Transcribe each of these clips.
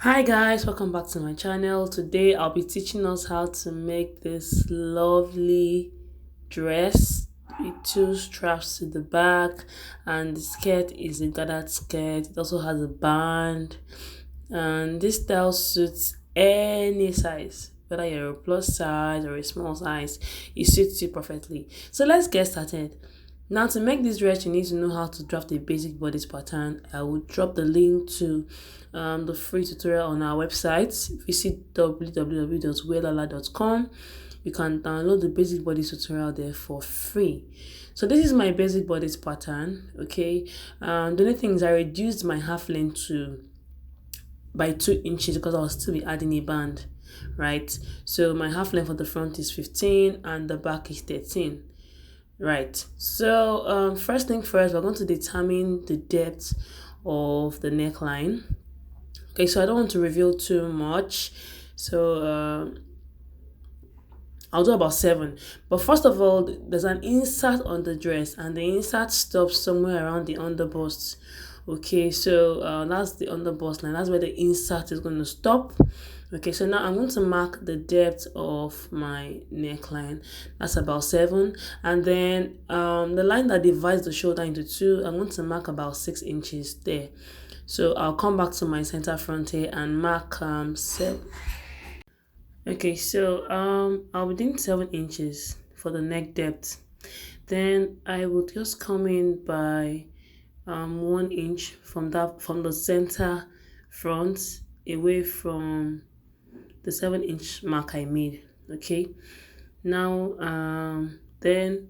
Hi guys, welcome back to my channel. Today I'll be teaching us how to make this lovely dress with two straps to the back, and the skirt is a gathered skirt. It also has a band, and this style suits any size, whether you're a plus size or a small size. It suits you perfectly. So let's get started. Now, to make this dress, you need to know how to draft a basic bodice pattern. I will drop the link to the free tutorial on our website. Visit www.welala.com. You can download the basic bodice tutorial there for free. So this is my basic bodice pattern. Okay, the only thing is I reduced my half length to by 2 inches because I'll still be adding a band, right? So my half length for the front is 15 and the back is 13. Right, so first thing first, we're going to determine the depth of the neckline. Okay, so I don't want to reveal too much, so I'll do about 7. But first of all, there's an insert on the dress, and the insert stops somewhere around the underbust. Okay, so that's the underbust line. That's where the insert is going to stop. Okay, so now I'm going to mark the depth of my neckline. That's about 7. And then the line that divides the shoulder into 2, I'm going to mark about 6 inches there. So I'll come back to my center front here and mark 7. Okay, so I'll be doing 7 inches for the neck depth. Then I will just come in by 1 inch from the center front away from the 7-inch mark I made. Okay, now then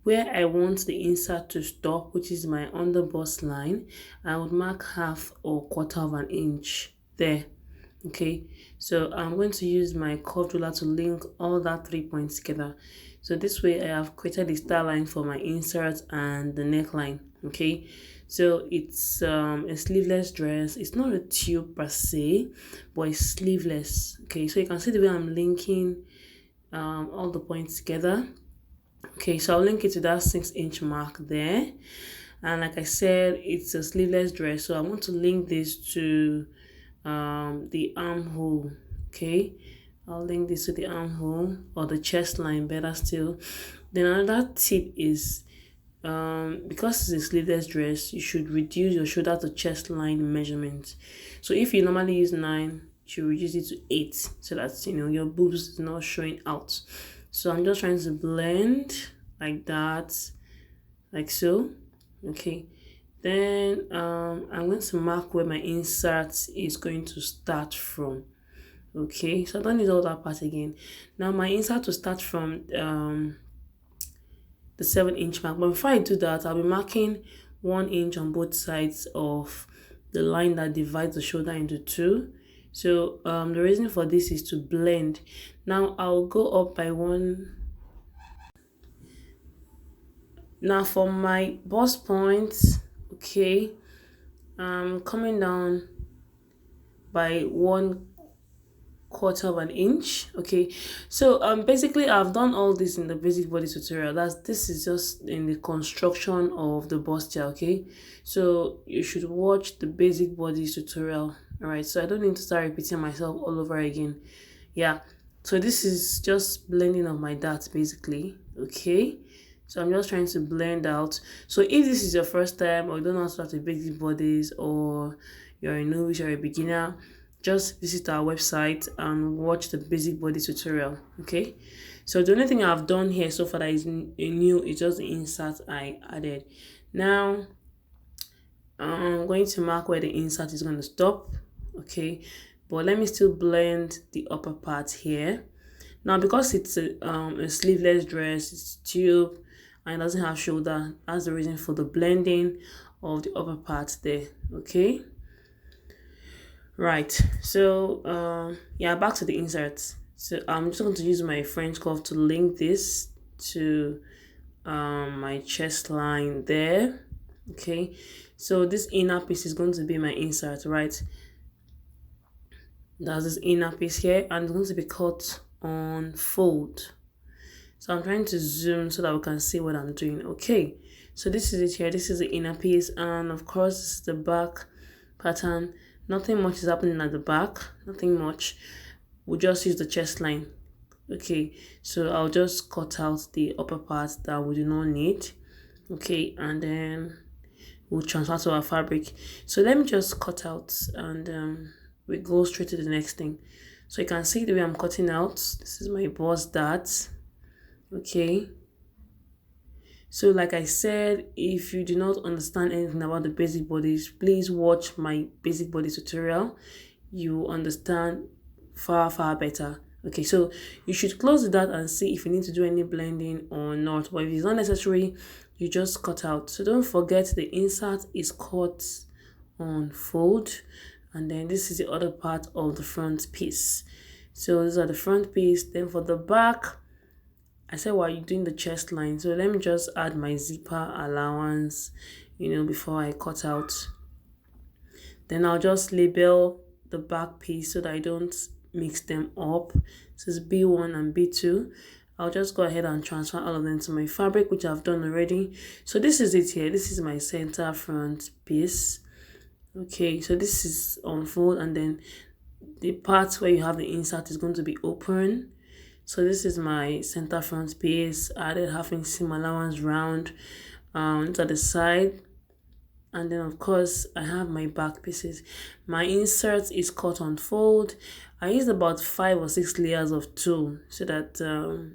where I want the insert to stop, which is my underbust line, I would mark half or quarter of an inch there. Okay, so I'm going to use my curved ruler to link all that 3 points together. So this way I have created the star line for my insert and the neckline. Okay, so it's a sleeveless dress. It's not a tube per se, but it's sleeveless. Okay, so you can see the way I'm linking all the points together. Okay, so I'll link it to that 6-inch mark there. And like I said, it's a sleeveless dress, so I want to link this to the armhole. Okay, I'll link this to the armhole or the chest line, better still. Then another tip is because it's a sleeveless dress, you should reduce your shoulder to chest line measurement. So if you normally use 9, you should reduce it to 8 so that your boobs is not showing out. So I'm just trying to blend like that, like so. Okay, then I'm going to mark where my insert is going to start from. Okay, so I don't need all that part again. Now my insert to start from the 7-inch mark, but before I do that, I'll be marking 1 inch on both sides of the line that divides the shoulder into 2. So the reason for this is to blend. Now I'll go up by 1. Now for my bust points, okay, I'm coming down by 1/4 of an inch. Okay, so basically I've done all this in the basic body tutorial. This is just in the construction of the bustier. Okay, so you should watch the basic body tutorial. All right, so I don't need to start repeating myself all over again. Yeah, so this is just blending of my darts basically. Okay, so I'm just trying to blend out. So if this is your first time, or you don't know how to start with basic bodies, or you're a novice or a beginner, just visit our website and watch the basic body tutorial. Okay, so the only thing I've done here so far that is new is just the insert I added. Now I'm going to mark where the insert is going to stop. Okay, but let me still blend the upper part here. Now because it's a sleeveless dress, it's tube and it doesn't have shoulder, that's the reason for the blending of the upper part there. Okay, right, so yeah, back to the inserts. So I'm just going to use my French curve to link this to my chest line there. Okay, so this inner piece is going to be my insert, right? That's this inner piece here, and it's going to be cut on fold. So I'm trying to zoom so that we can see what I'm doing. Okay, so this is it here. This is the inner piece, and of course this is the back pattern. Nothing much is happening at the back, nothing much. We'll just use the chest line. Okay, so I'll just cut out the upper part that we do not need. Okay, and then we'll transfer to our fabric. So let me just cut out, and we go straight to the next thing. So you can see the way I'm cutting out. This is my bust dart. Okay, so like I said, if you do not understand anything about the basic bodies, please watch my basic body tutorial. You understand far better. Okay, so you should close the dart and see if you need to do any blending or not. But if it's not necessary, you just cut out. So don't forget the insert is cut on fold, and then this is the other part of the front piece. So these are the front piece. Then for the back, I said while you're doing the chest line, so let me just add my zipper allowance, before I cut out. Then I'll just label the back piece so that I don't mix them up. This is B1 and B2. I'll just go ahead and transfer all of them to my fabric, which I've done already. So this is it here. This is my center front piece. Okay, so this is on fold, and then the part where you have the insert is going to be open. So this is my center front piece. I added half inch seam allowance round to the side. And then of course I have my back pieces. My insert is cut on fold. I used about 5 or 6 layers of tulle so that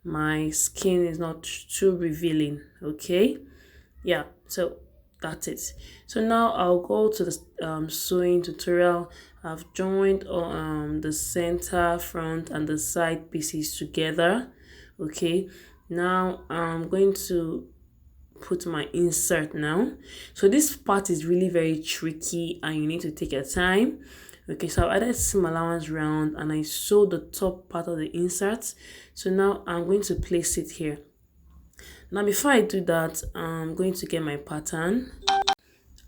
my skin is not too revealing. Okay, yeah, so that's it. So now I'll go to the sewing tutorial. I've joined the center, front, and the side pieces together. Okay, now I'm going to put my insert now. So this part is really very tricky and you need to take your time. Okay, so I've added seam allowance round and I sewed the top part of the insert. So now I'm going to place it here. Now before I do that, I'm going to get my pattern.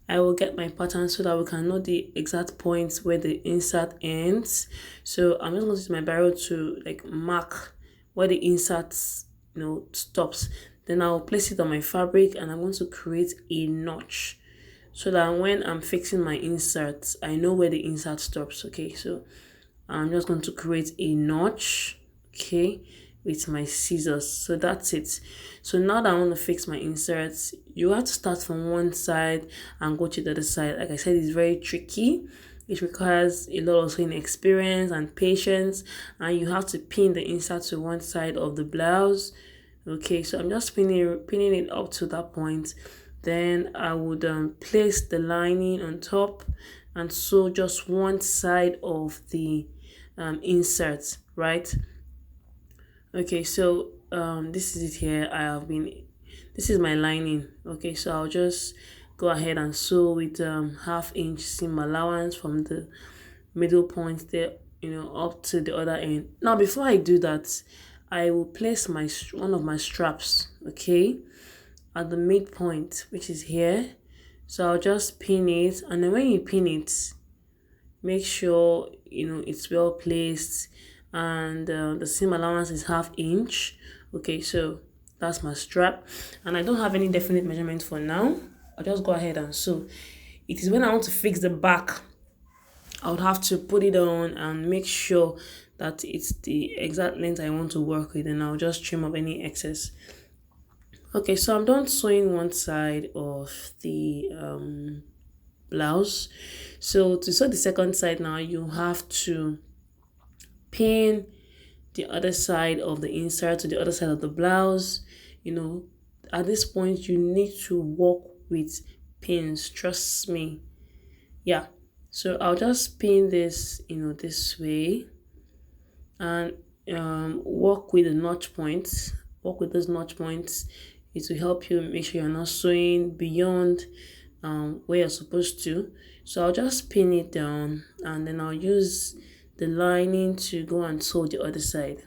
I will get my pattern so that we can know the exact points where the insert ends. So I'm just going to use my barrel to mark where the insert stops. Then I'll place it on my fabric and I'm going to create a notch so that when I'm fixing my inserts, I know where the insert stops. Okay, so I'm just going to create a notch, okay, with my scissors. So that's it. So now that I want to fix my inserts, you have to start from one side and go to the other side. Like I said, it's very tricky. It requires a lot of sewing experience and patience, and you have to pin the insert to one side of the blouse. Okay, so I'm just pinning it up to that point. Then I would place the lining on top and sew just one side of the insert, right? Okay, so this is it here. This is my lining. Okay, so I'll just go ahead and sew with half inch seam allowance from the middle point there, up to the other end. Now before I do that, I will place one of my straps, okay, at the midpoint, which is here. So I'll just pin it, and then when you pin it, make sure it's well placed, and the seam allowance is half inch. Okay, so that's my strap, and I don't have any definite measurement for now. I'll just go ahead and sew. It is when I want to fix the back, I would have to put it on and make sure that it's the exact length I want to work with, and I'll just trim up any excess. Okay, so I'm done sewing one side of the blouse. So to sew the second side now, you have to pin the other side of the insert to the other side of the blouse. At this point you need to work with pins, trust me. Yeah, so I'll just pin this this way, and work with the notch points. Work with those notch points. It will help you make sure you're not sewing beyond where you're supposed to. So I'll just pin it down, and then I'll use the lining to go and sew the other side.